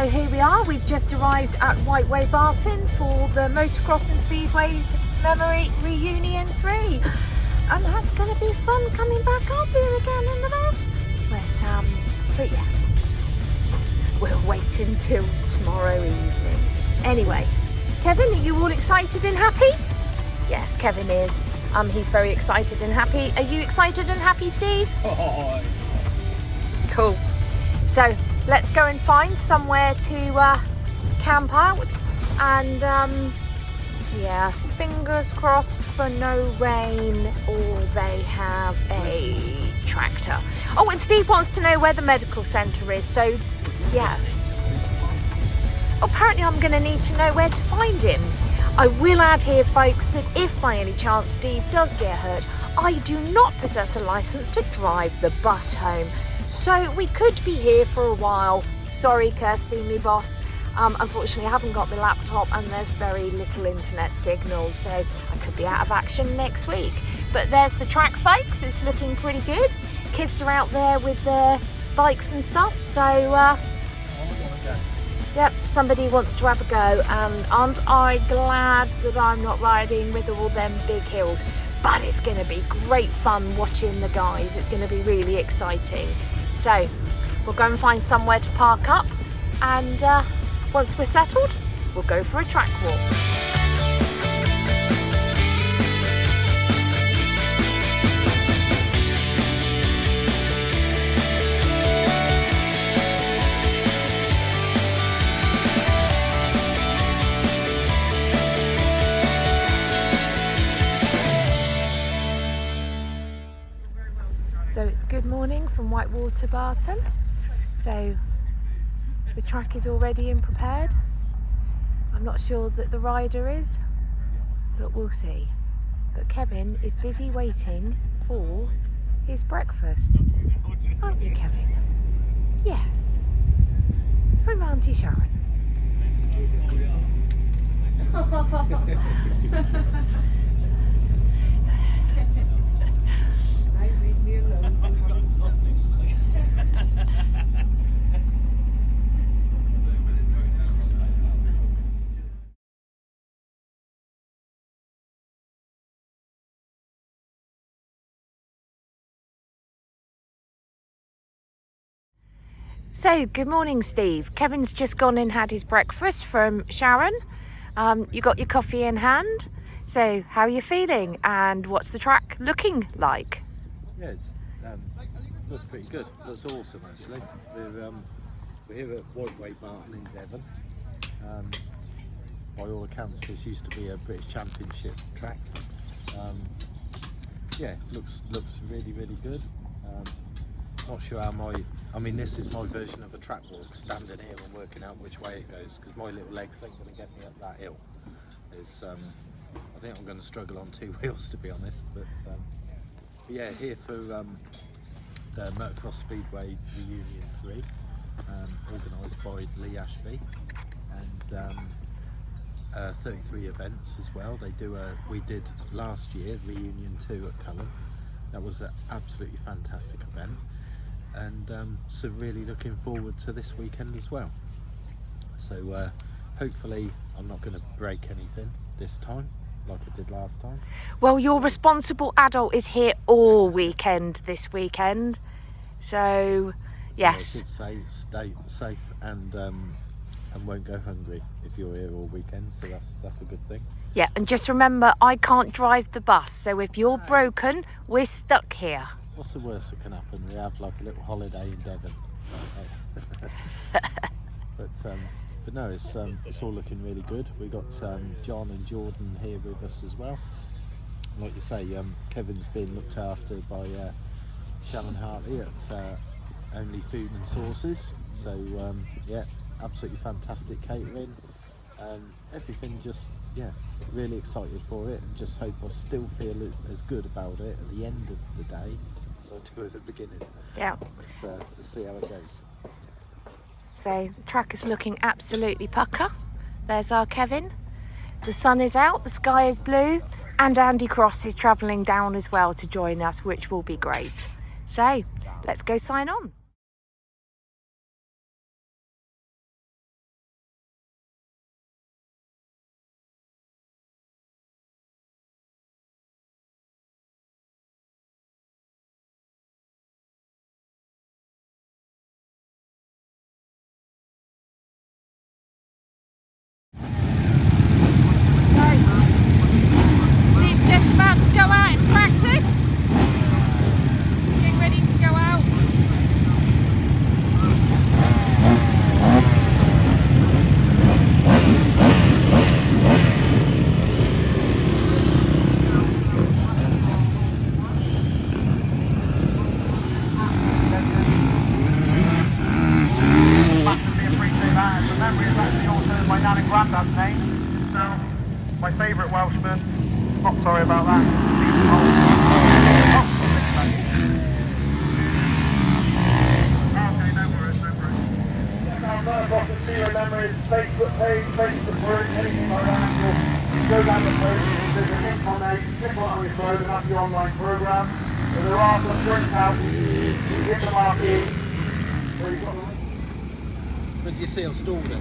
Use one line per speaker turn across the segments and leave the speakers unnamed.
So here we are, we've just arrived at Whiteway Barton for the Motocross and Speedway's Memory Reunion 3. And that's going to be fun coming back up here again in the bus. But yeah, we'll wait until tomorrow evening. Anyway, Kevin, are you all excited and happy? Yes, Kevin is. He's very excited and happy. Are you excited and happy, Steve?
Oh,
cool. So let's go and find somewhere to camp out, and yeah, fingers crossed for no rain, or they have a tractor. Oh, and Steve wants to know where the medical centre is, so yeah. Apparently I'm going to need to know where to find him. I will add here, folks, that if by any chance Steve does get hurt, I do not possess a licence to drive the bus home. So we could be here for a while. Sorry, Kirsty, me boss. Unfortunately, I haven't got my laptop and there's very little internet signal, so I could be out of action next week. But there's the track, folks. It's looking pretty good. Kids are out there with their bikes and stuff, so yep, somebody wants to have a go, and aren't I glad that I'm not riding with all them big hills. But it's going to be great fun watching the guys. It's going to be really exciting. So we'll go and find somewhere to park up, and once we're settled, we'll go for a track walk. So it's good morning from Whitewater Barton. So the track is all ready and prepared. I'm not sure that the rider is, but we'll see. But Kevin is busy waiting for his breakfast. Aren't you, Kevin? Yes. From Auntie Sharon. So, good morning, Steve. Kevin's just gone and had his breakfast from Sharon. You got your coffee in hand. So, how are you feeling, and what's the track looking like?
yeah, it's looks pretty good. Looks awesome, actually. We're here at Whiteway Barton in Devon. By all accounts, this used to be a British Championship track. Yeah, looks really good. Not sure how this is my version of a track walk, standing here and working out which way it goes, because my little legs ain't going to get me up that hill. I think I'm going to struggle on two wheels, to be honest. But yeah, here for the Motocross Speedway Reunion 3, organised by Lee Ashby, and 33 events as well. We did last year Reunion 2 at Cullen. That was an absolutely fantastic event, and so really looking forward to this weekend as well. So hopefully I'm not going to break anything this time like I did last time.
Well, your responsible adult is here all weekend this weekend, so yes.
Yeah, stay safe and won't go hungry if you're here all weekend, so that's a good thing.
Yeah, and just remember, I can't drive the bus, so if you're broken, we're stuck here.
What's the worst that can happen? We have like a little holiday in Devon. But no, it's all looking really good. We got John and Jordan here with us as well. Like you say, Kevin's been looked after by Shannon Hartley at Only Food and Sauces. So yeah, absolutely fantastic catering. Everything just, yeah, really excited for it, and just hope I still feel as good about it at the end of the day as I do at the beginning.
Yeah.
But let's see how it goes.
So the track is looking absolutely pucker. There's our Kevin. The sun is out, the sky is blue, and Andy Cross is travelling down as well to join us, which will be great. So let's go sign on.
granddad's name. So, my favourite Welshman. Not sorry about that. Okay, no worries, no worries. Check out Motocross and Speedway Memories Facebook page, Facebook group, anything like that. You go down the page, there's a link on there, you can click on your phone and that's the online programme. So there are some drinks out, you hit the marquee.
But you see, I've stalled it.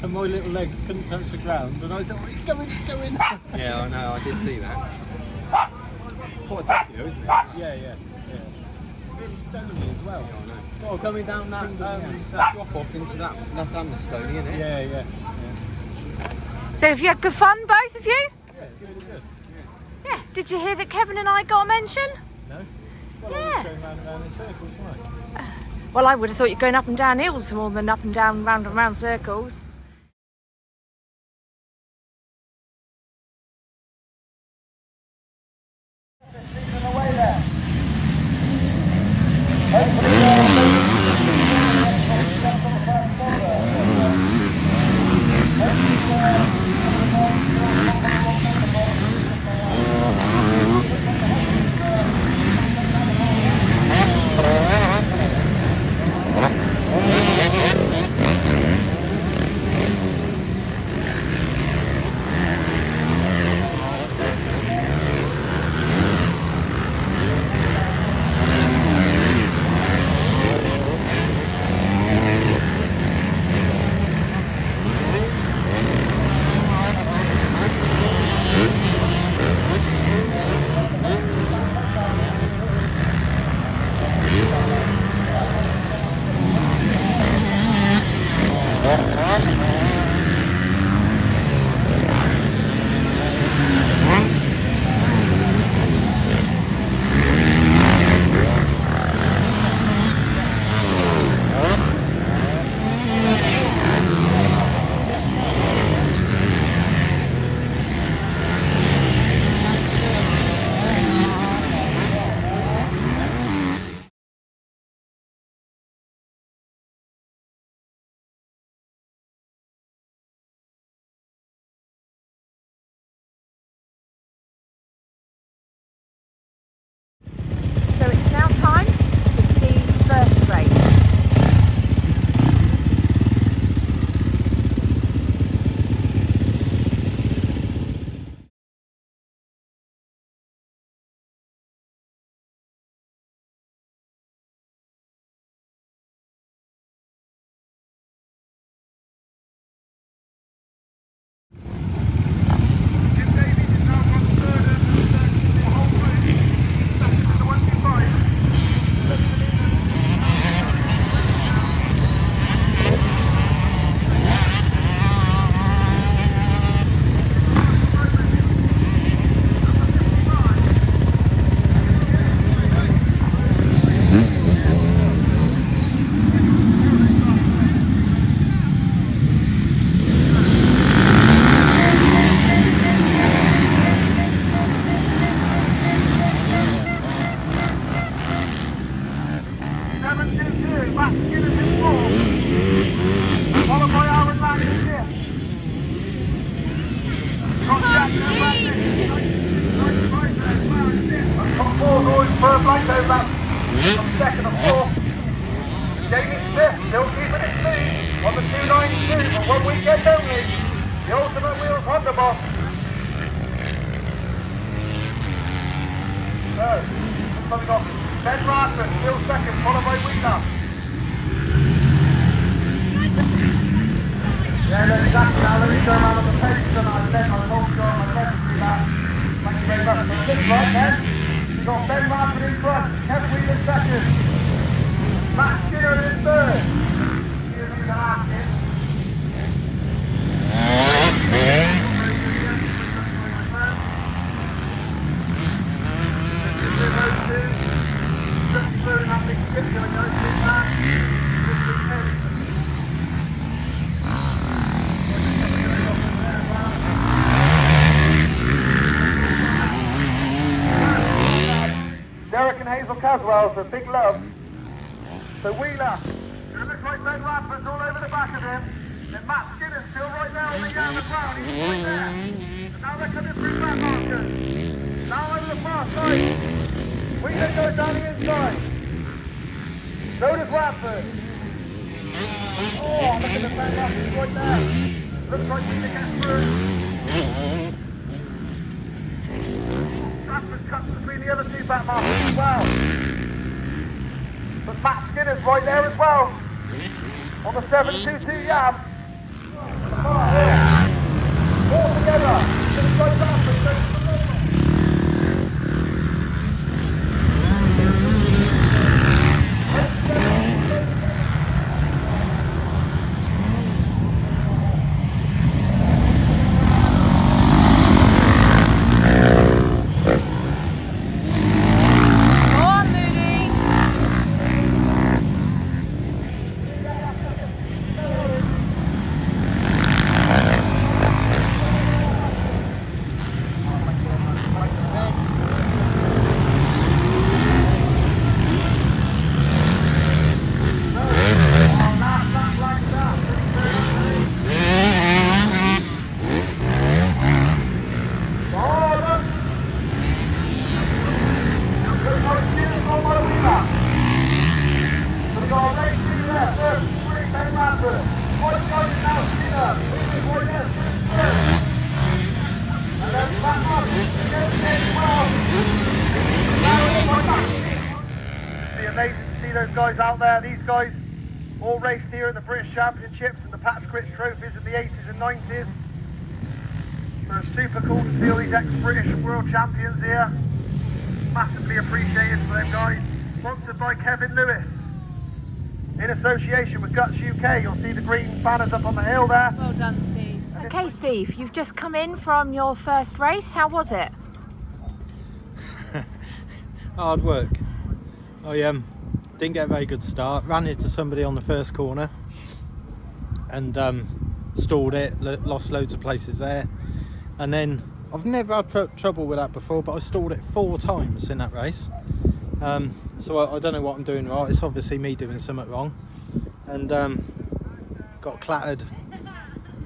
And my little legs couldn't touch the ground, but I thought, it's going, it's going.
Yeah, I know, I did see that. Quite tough, though, isn't it?
Yeah. Really stony as well.
Yeah, I know. Well, coming down that drop off into that left-hander stony, isn't it?
Yeah.
So have you had good fun, both of you?
Yeah, really good.
Yeah. Did you hear that Kevin and I got a mention?
No? Well, I
Yeah.
was going round and round in circles, wasn't I?
Well, I would have thought you're going up and down hills more than up and down, round and round circles.
Away there.
So it's now time for Steve's first race.
Second and fourth. Jamie Smith still keeping it clean on the 292, but 1 weekend only. The Ultimate Wheels Honda Boss. So, coming off Ben Martin, still second, followed by Wheeler. Yeah, that's exactly now. Let me go around on the page tonight. Ben, I hope you're on my message to that. Thank you very much. So, six right then. We've got Ben Martin in front, Kev Wheeler second. Matt Skinner in third. Here's who's asking. Derek and Hazel Caswell, so big love. So Wheeler, it looks like Ben Radford's all over the back of him. Then Matt Skinner's still right there on the yam as well. He's right there. And now they're coming through back markers. Now over the far side. Wheeler goes down the inside. So does Radford. Oh, look at the back markers right there. Looks like Wheeler gets through. Radford cuts between the other two back markers as well. But Matt Skinner's right there as well. On the 722 yam. All together. To the side Radford. Amazing to see those guys out there. These guys all raced here in the British Championships and the Pat Scritch trophies in the 80s and 90s. So it's super cool to see all these ex-British and world champions here. Massively appreciated for them guys. Sponsored by Kevin Lewis. In association with Guts UK. You'll see the green banners up on the hill there.
Well done, Steve. Okay, Steve, you've just come in from your first race. How was it?
Hard work. I didn't get a very good start, ran into somebody on the first corner and stalled it, lost loads of places there, and then I've never had trouble with that before, but I stalled it 4 times in that race. So I don't know what I'm doing right. It's obviously me doing something wrong, and got clattered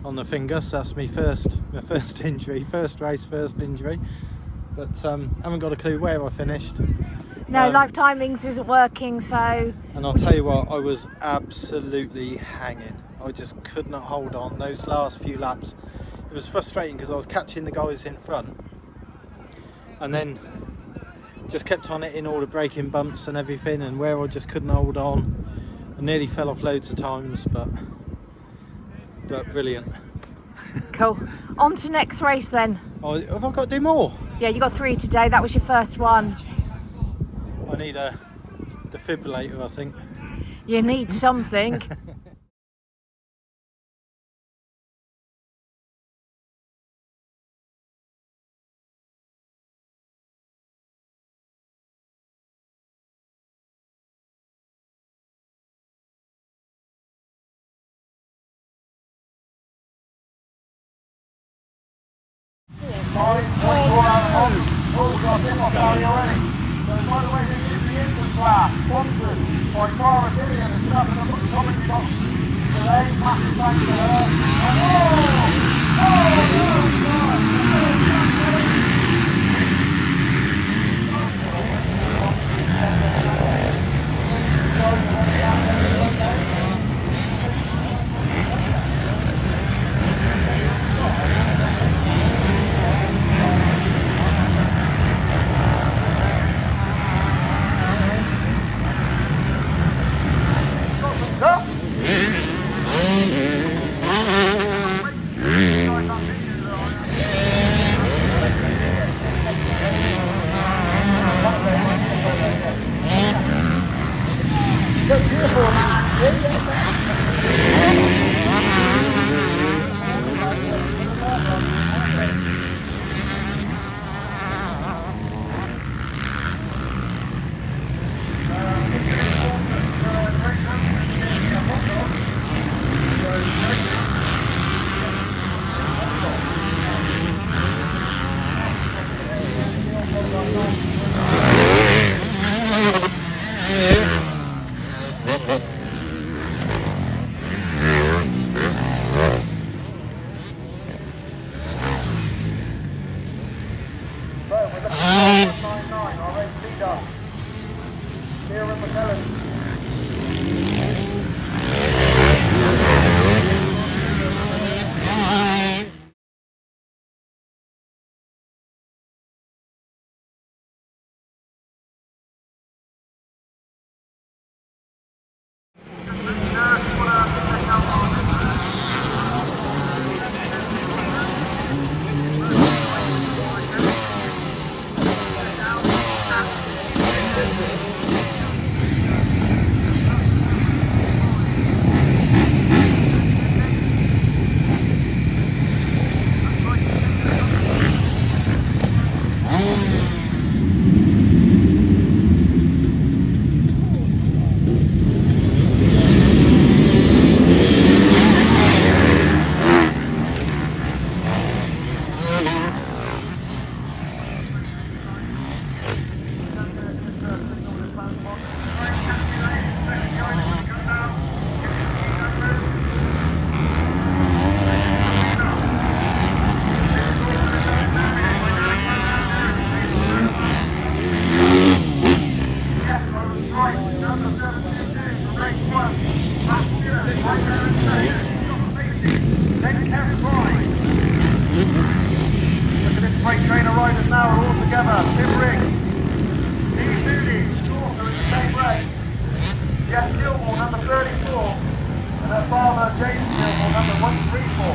on the finger, so that's my first injury, first race, first injury, but haven't got a clue where I finished.
No, live timings isn't working, so...
And I'll tell you what, I was absolutely hanging. I just could not hold on. Those last few laps, it was frustrating because I was catching the guys in front and then just kept on hitting all the braking bumps and everything, and where I just couldn't hold on. I nearly fell off loads of times, but brilliant.
Cool. On to next race then.
Oh, have I got to do more?
Yeah, you got 3 today. That was your first one.
I need a defibrillator, I think.
You need something.
By the way, this is the instant class, sponsored by Cara Gillian and stuff in the commentary box today. Massive thanks to her. Then Kev Pride. Look at this freight train of riders now, are all together. Tim Riggs, Steve Moody, Shorter in the same race. Jeff Gilmore, number 34. And her father, James Gilmore, number 134.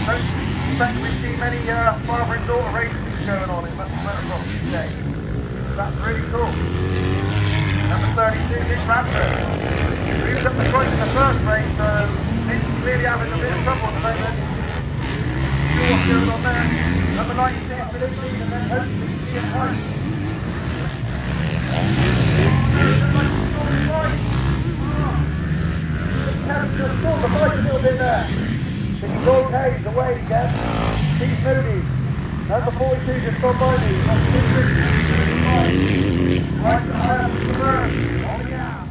Don't expect we've seen many father and daughter races going on in Motocross today. That's really cool. Number 32, Nick Bradford. He was up the front in the first race, so he's clearly having a bit of trouble at the moment. See what's going on there. Number 96, Billy Lee, and then hopefully see him home. Just pull the bike a little bit there. It's okay, he's away again. Steve Moody. Number 42 just gone by me. That's right, the bird. On the gap.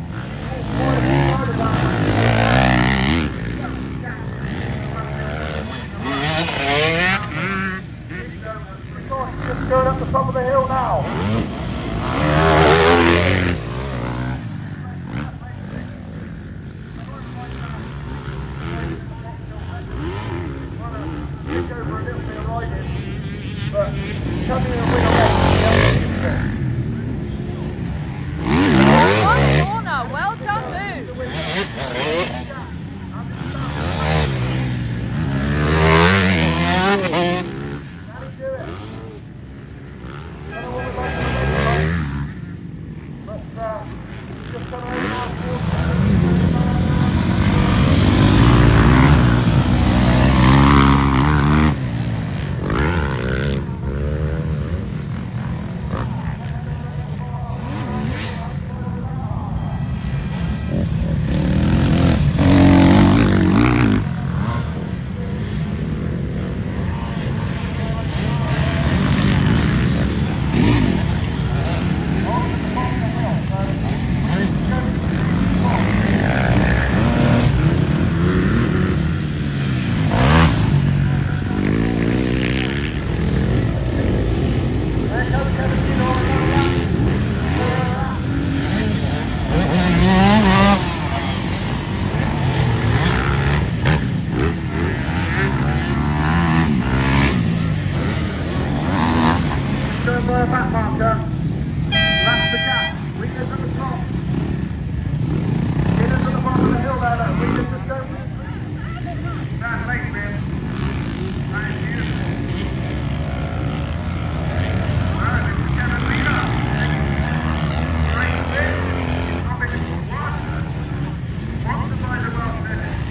Just going up the top of the hill now.
Well done, Lou. Back marker. That's the gap. Weakness at the top. Get into the bottom of the hill there, look. Weakness just go. That's amazing, man. That is beautiful. Well, this is Kevin Leader. Great spin. Stopping it for one. Once the side of well, then it's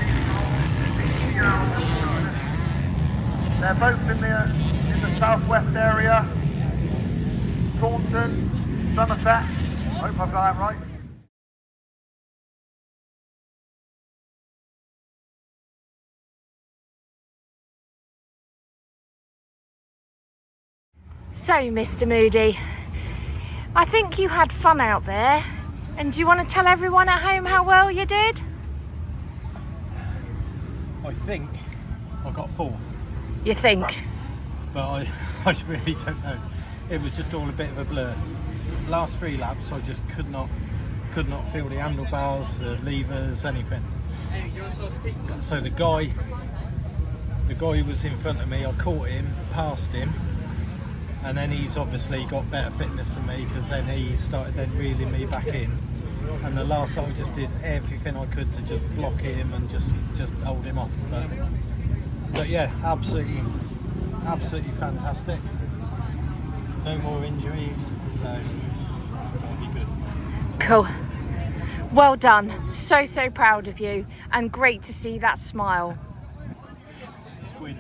they're both in the southwest area. Taunton, Somerset. I hope I've got that right. So, Mr. Moody, I think you had fun out there, and do you want to tell everyone at home how well you did?
I think I got fourth,
You think?
but I really don't know. It was just all a bit of a blur. Last 3 laps, I just could not feel the handlebars, the levers, anything. So the guy who was in front of me, I caught him, passed him, and then he's obviously got better fitness than me, because then he started then reeling me back in. And the last time I just did everything I could to just block him and just hold him off. But yeah, absolutely fantastic. No more injuries, so that'll be good.
Cool. Well done. So proud of you, and great to see that smile.
It's win.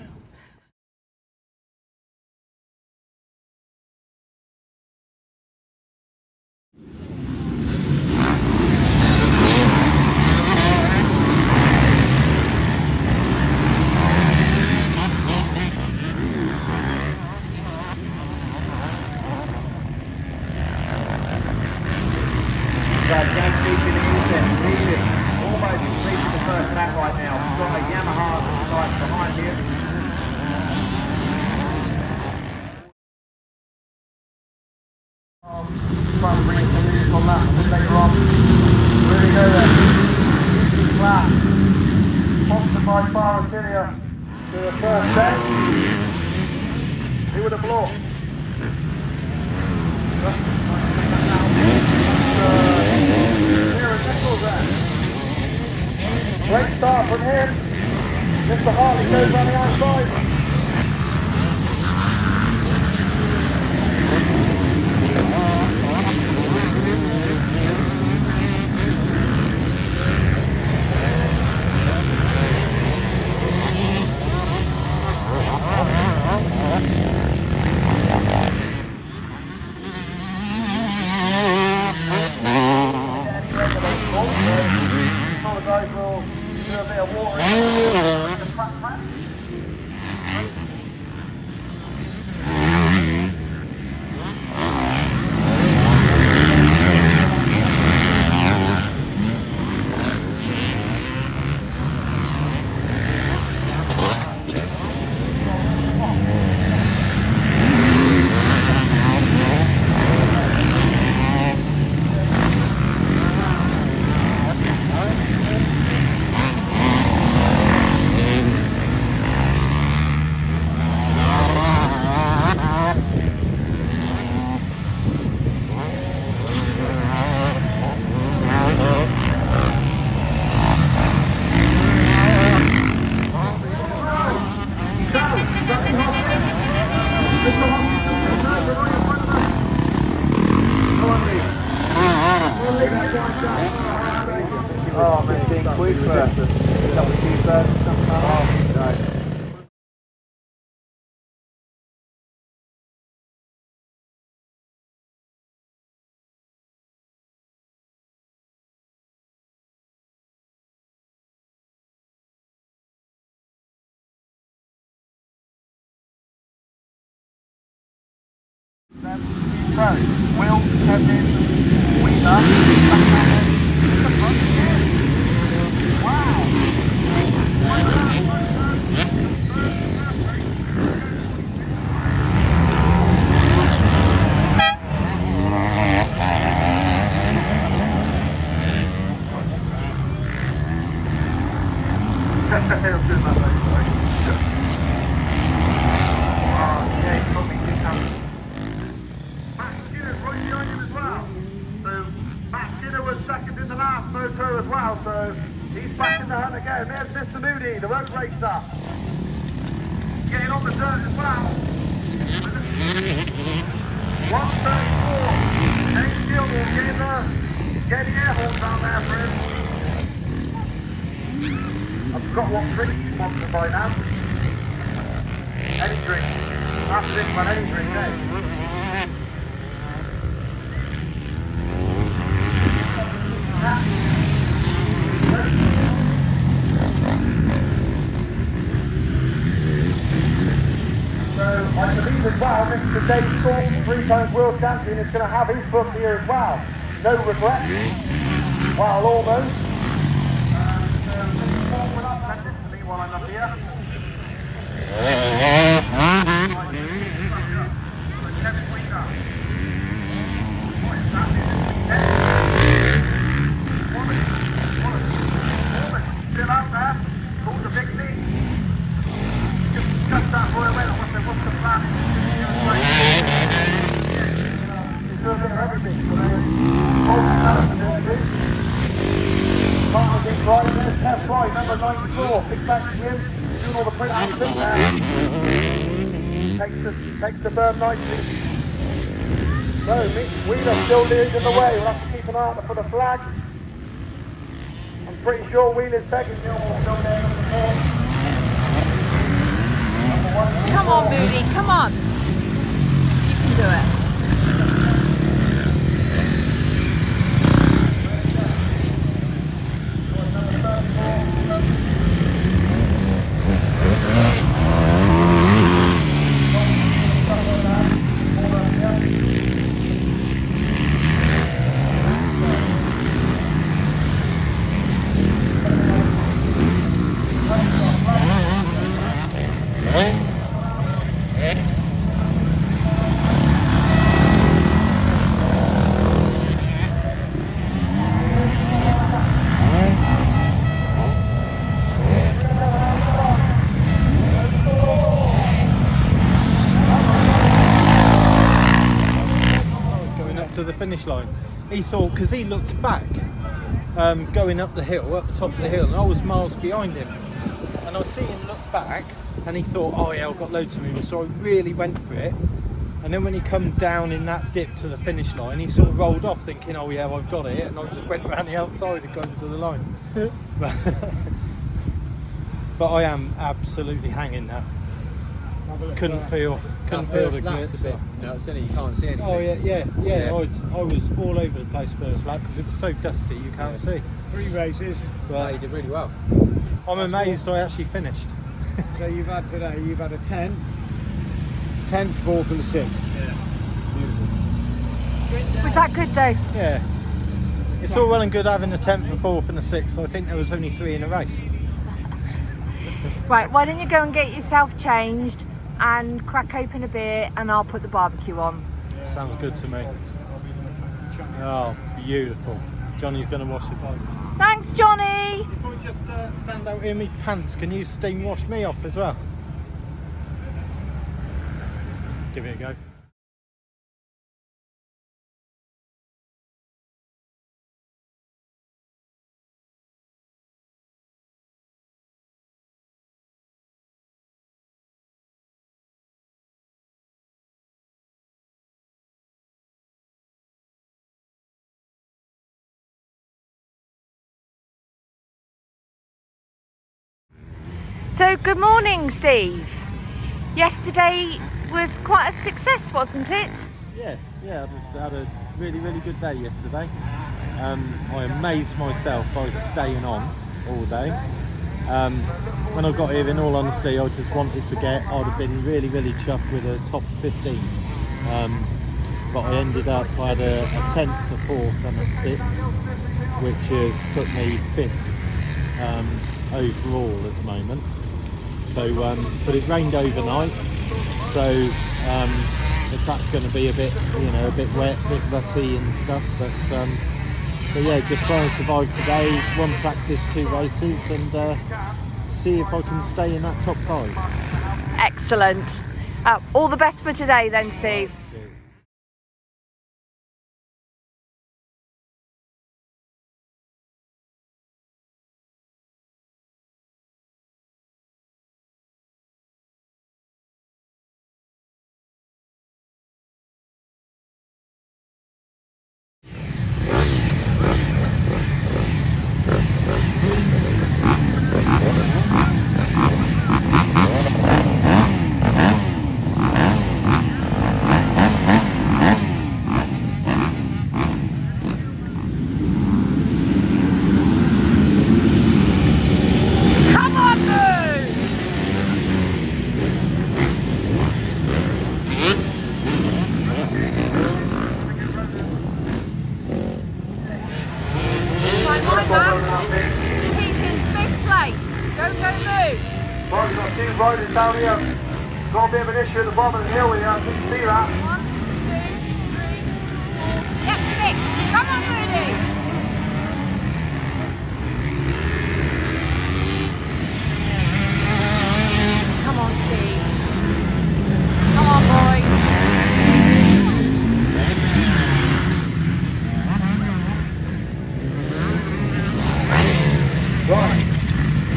Almost reaching the first lap right now. We've got a Yamaha right behind here. Try and bring some news on that a bit later on. Really go there. Easy flat. Off the by far Australia to the first set. Who would have blown? Great start from him. Mr. Hartley goes on the outside. All the guys will do a bit of water. Oh, man, being quick first. Double T first. Oh, right. So, Will, Kevin, Wheeler, the front again. Wow! Moto as well, so he's back in the hunt again. There's Mr. Moody, the road racer, getting on the dirt as well. 134. James Gilmore getting air horns out there for him. I've forgot what drink he's sponsored by now. Any drink. That's it, man, any drink, eh? So I believe as well, Mr. Dave Thorpe, 3 times world champion, is going to have his book here as well. No regrets. Well, almost. Send it to me while I'm up here. Kevin Wheeler. What is that? Still out there, called the big lead. Just discussed that for a minute. What's the plan? He's doing a bit of everything. Partners in driving, there's test ride, number 94. Big thanks to him, doing all the print out of there. Takes the berm nicely. So, Wheeler still leads in the way. We'll have to keep an eye out for the flag. Pretty sure Wheeler's second.
Come on, Moody, come on. You can do it.
finish line. He thought, because he looked back, going up the hill, up the top of the hill, and I was miles behind him. And I see him look back, and he thought, oh yeah, I've got loads of movement. So I really went for it. And then when he come down in that dip to the finish line, he sort of rolled off thinking, oh yeah, I've got it. And I just went around the outside and got into the line. But I am absolutely hanging now. Couldn't feel the grip.
A bit nuts, isn't it? You can't see anything.
Oh yeah. I was all over the place first lap because it was so dusty you can't see.
3 races.
But you did really well.
I'm amazed I actually finished.
So you've had a 10th, 4th and a 6th.
Yeah.
Beautiful.
Was that good though?
Yeah. It's all well and good having a 10th, a 4th and a 6th. So I think there was only 3 in a race.
Right, why don't you go and get yourself changed and crack open a beer and I'll put the barbecue on.
Sounds good to me. Oh, beautiful. Johnny's going to wash your bikes.
Thanks, Johnny.
If I just stand out in my pants, can you steam wash me off as well? Give it a go.
So, good morning, Steve. Yesterday was quite a success, wasn't it?
Yeah, I had a really good day yesterday. I amazed myself by staying on all day. When I got here, in all honesty, I just wanted to I'd have been really chuffed with a top 15. But I ended up, I had a 10th, a 4th and a 6th, which has put me 5th overall at the moment. So, but it rained overnight, so that's going to be a bit, a bit wet, a bit rutty and stuff. But yeah, just trying to survive today. 1 practice, 2 races, and see if I can stay in that top 5.
Excellent. All the best for today then, Steve.
Riders down here, got a bit of an issue at the bottom of the hill here, I can see that.
1, 2, 3, 4. Yep, 6. Come on, Rudy. Come on, Steve. Come on, boy.
Right,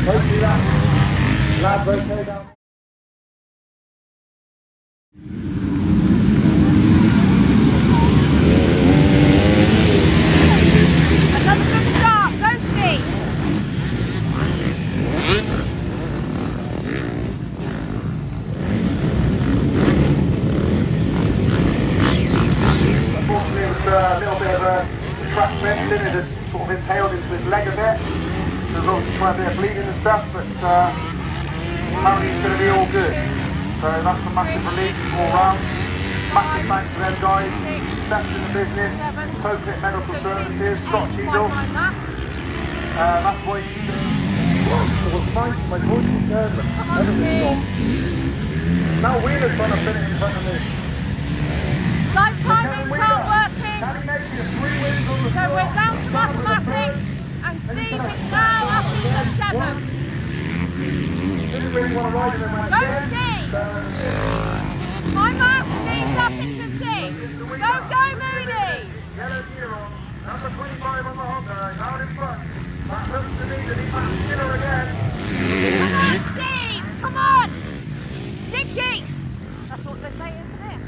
hopefully that lab rotate down.
Another good start. Go, Steve.
Unfortunately, it was a little bit of a track fencing. It had sort of impaled into his leg a bit. There's obviously quite a bit of bleeding and stuff, but apparently it's going to be all good. So that's a massive relief all round. Massive thanks to them guys, best in the business, Coconut Medical Services, Scott Cheadle. That's why you my voice is nervous. Now Wheeler's trying to fit it in front of me.
Life timings aren't working.
Can he make it a 3 wins on the
So we're down to mathematics, and Steve is now up into 7th.
Didn't really want to ride him in my
Go, Steve! I'm out, Steve's up into 6. Go, Moody!
Yellow gear on. Number 25 on the Honda, out in front. That looks to me to be Matt Skinner again.
Come on, Steve! Come on! Dig deep! That's what they say, isn't it?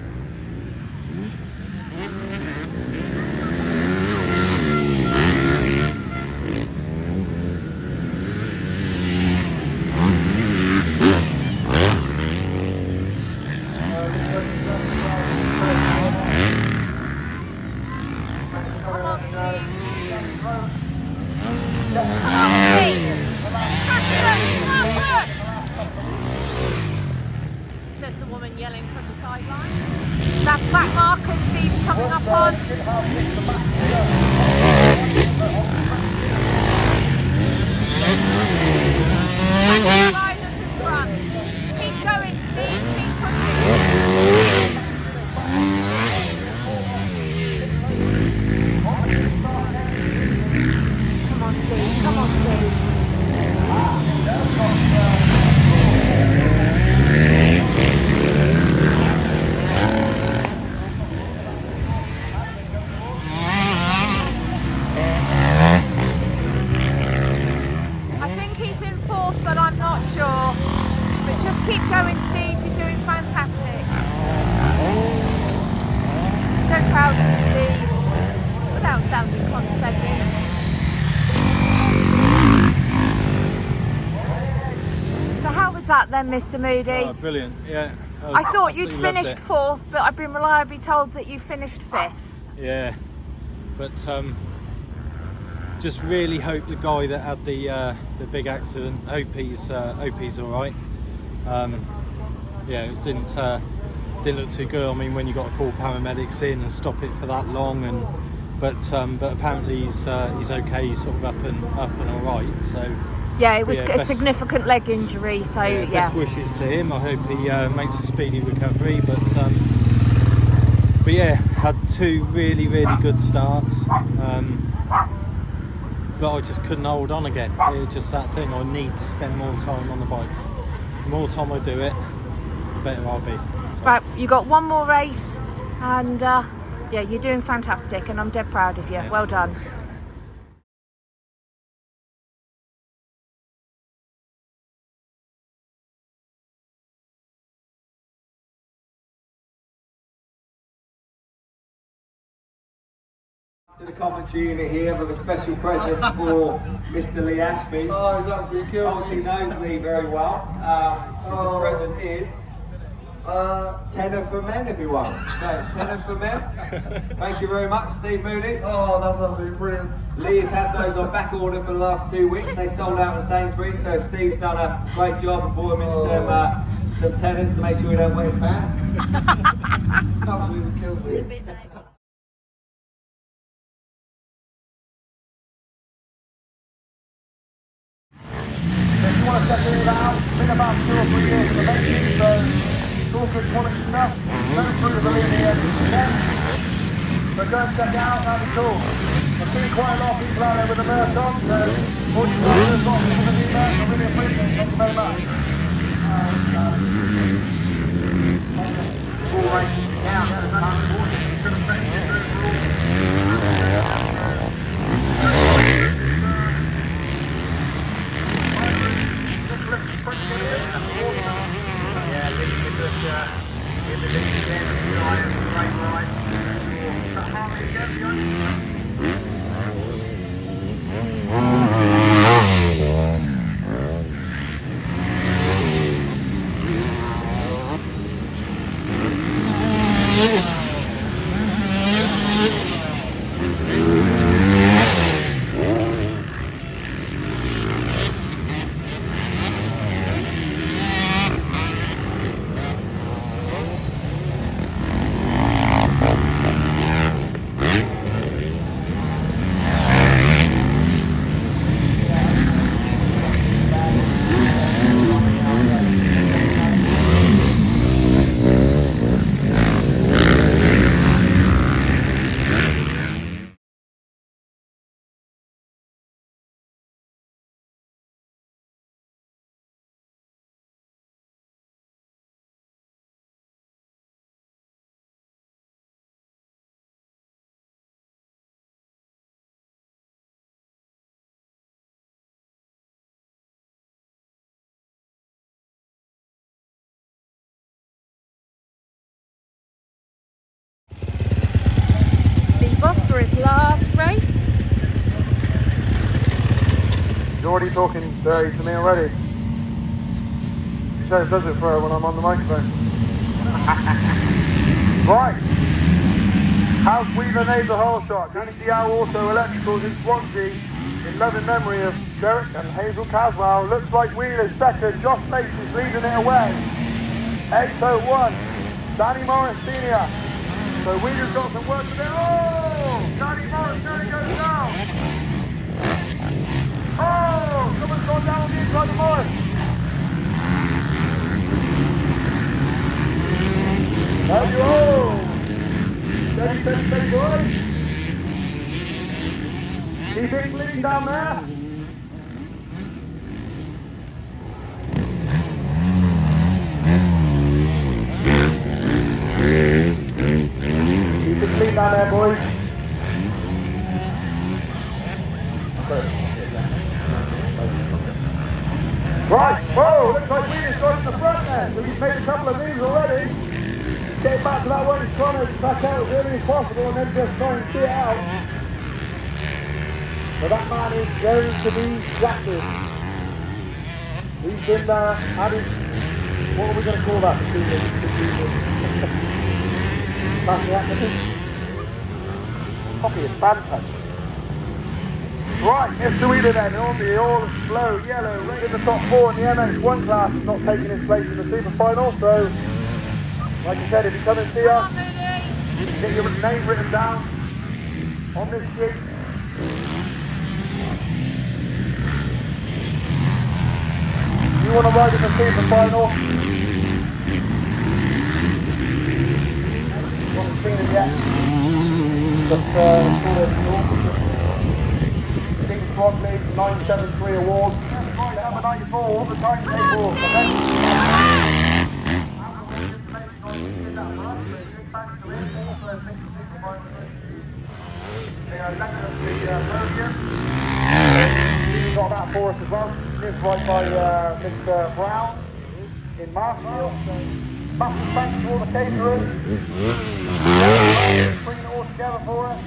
Says the woman yelling from the sideline. That's back markers Steve's coming up on. Riders in front. Keep going, Steve. Keep pushing. Come on, Steve. Come on, Steve. I think he's in fourth, but I'm not sure. But just keep going, Steve. You're doing fantastic. So proud of you, Steve. Without sounding condescending. So how was that then, Mr. Moody?
Oh, brilliant, yeah.
I thought you'd
absolutely loved
finished
it.
fourth, but I've been reliably told that you finished fifth.
Yeah, but just really hope the guy that had the big accident, hope he's all right. Yeah, it didn't look too good. I mean, when you got to call paramedics in and stop it for that long, but apparently he's okay. He's sort of up and all right. So
Yeah, it was
yeah,
a significant leg injury, so yeah.
best wishes to him. I hope he makes a speedy recovery. But yeah, had two really good starts. But I just couldn't hold on again. It was just that thing. I need to spend more time on the bike. The more time I do it, the better I'll be. So,
Right, you got one more race, and yeah, you're doing fantastic, and I'm dead proud of you.
Yeah.
Well done.
To the commentary unit here with a special present for Mr. Lee Ashby.
Oh, he's absolutely killed.
Obviously knows Lee very well. The present is tenner for men, everyone. So, tenner for men. Thank you very much, Steve Moody.
Oh, that's absolutely brilliant.
Lee has had those on back order for the last 2 weeks. They sold out at Sainsbury's, so Steve's done a great job and bought him in some tenners to make sure he don't wet his pants.
Absolutely killed me.
If you want to check it out, it's been about 2 or 3 years in the making, so it's all good quality stuff. Very through the lead here. So go and check it out, that'd be cool. I've seen quite a lot of people out there with the merch on, so all you guys have got for the new merch, I really appreciate it. Thank you very much. All racing down, that's
his last race.
You're already talking dirty to me already. She says does it for her when I'm on the microphone. Right. House Weaver Neighbour Hole Shot, Johnny Diao Auto Electricals in Swansea, in loving memory of Derek and Hazel Caswell. Looks like Wheeler's second, Josh Bates is leading it away. 801, Danny Morris Senior. So Wheeler's got some work to do. Oh! Danny Morris nearly goes down. Oh! Someone's gone down on the inside of Morris. There you go. Steady, steady, steady, boys. Keep it bleeding down there. Keep it clean down there, boys. Right, whoa, looks like Wheeler's got in the front there, so he's made a couple of moves already. Getting back to that one, he's trying to back out as early as possible and then just try and see it out. But that man is going to be drafted. He's been added, what are we going to call that? Pass the activity. Copy is fantastic. Right, Mr. Wheeler then, on the all-slow yellow, right in the top four in the MX1 class, not taking his place in the super final, so like I said, if you come and see us, you can get your name written down on this sheet. You want to ride in the super final? You haven't seen it yet? Just call it Team Swansea 973 Award. Right, number 94, what the timetable? He's got that for us as well. It's right by Mr. Brown in Marshall. Massive thanks to all the caterers. Bringing it all together for us.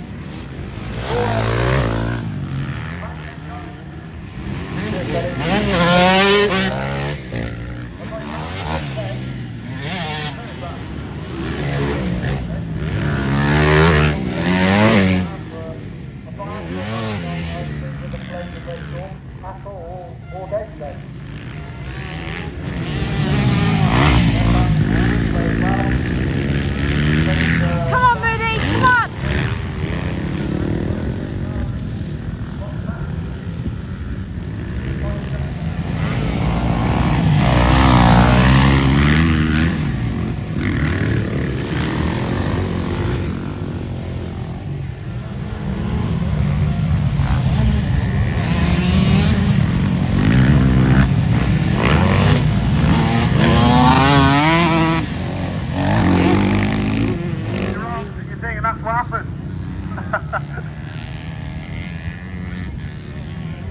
Come on, Moody, come on!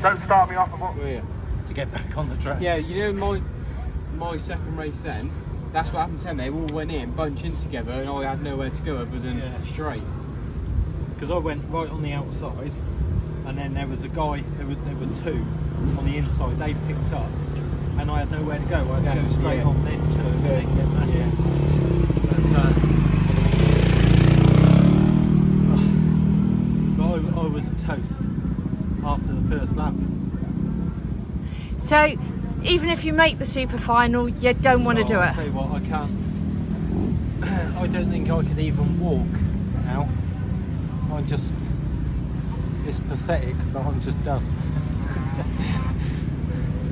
Don't start me off of what.
To get back on the track.
Yeah, you know my second race then, that's what happened to them. They all went in, bunched in together, and I had nowhere to go other than straight.
Because I went right on the outside, and then there was a guy, there were two on the inside, they picked up, and I had nowhere to go. I had to go straight on then to get back.
Yeah.
But I was toast after the first lap.
So, even if you make the super final, you don't want to do
I'll
it?
tell you what, I can't. I don't think I could even walk now. I'm just. It's pathetic, but I'm just done.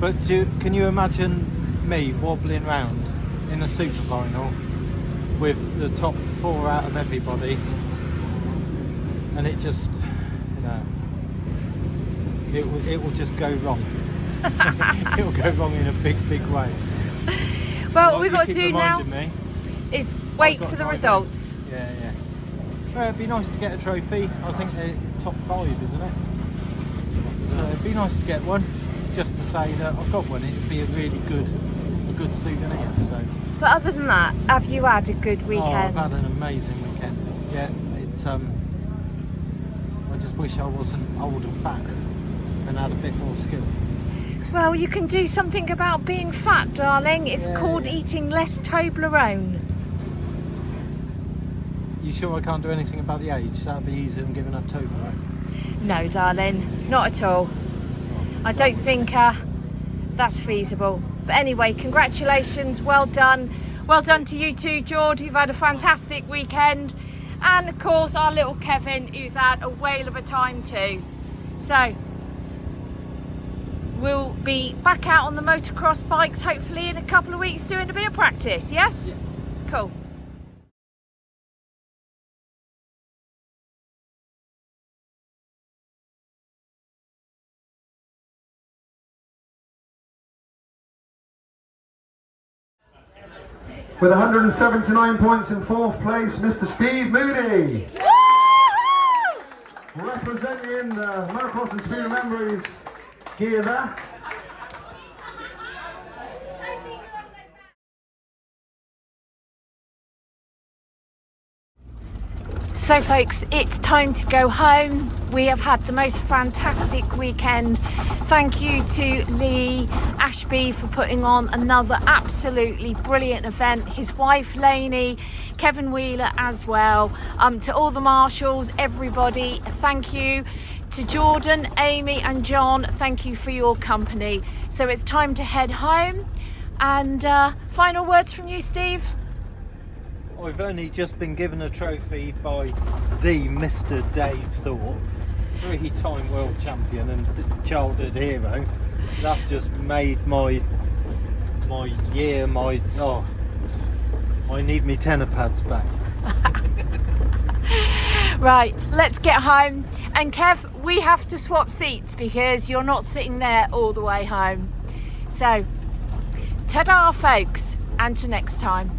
But can you imagine me wobbling around in a super final with the top four out of everybody, and it just, it will just go wrong. It will go wrong in a big way.
Well, what we've got to do now
me.
is wait for the results.
Yeah. Well, it'd be nice to get a trophy. I think they're top 5, isn't it? So it'd be nice to get one, just to say that I've got one. It'd be a really good souvenir. So.
But other than that, have you had a good weekend?
Oh, I've had an amazing weekend. Yeah, it's I just wish I wasn't old and fat and had a bit more skill.
Well, you can do something about being fat, darling. It's called eating less Toblerone.
You sure I can't do anything about the age? That'd be easier than giving up Toblerone.
No, darling, not at all. I don't think that's feasible. But anyway, congratulations, well done. Well done to you too, George. You've had a fantastic weekend. And of course, our little Kevin, who's had a whale of a time too. So, we'll be back out on the motocross bikes hopefully in a couple of weeks doing a bit of practice, yes? Yeah. Cool.
With 179 points in 4th place, Mr. Steve Moody. Representing the Motocross and Speedway Memories gear there.
So folks, it's time to go home. We have had the most fantastic weekend. Thank you to Lee Ashby for putting on another absolutely brilliant event. His wife Lainey, Kevin Wheeler as well. To all the marshals, everybody, thank you. To Jordan, Amy and John, thank you for your company. So it's time to head home. And final words from you, Steve?
I've only just been given a trophy by the Mr. Dave Thorpe, 3-time world champion and childhood hero. That's just made my year, I need me tenor pads back.
Right, let's get home. And Kev, we have to swap seats because you're not sitting there all the way home. So, ta-da folks, and to next time.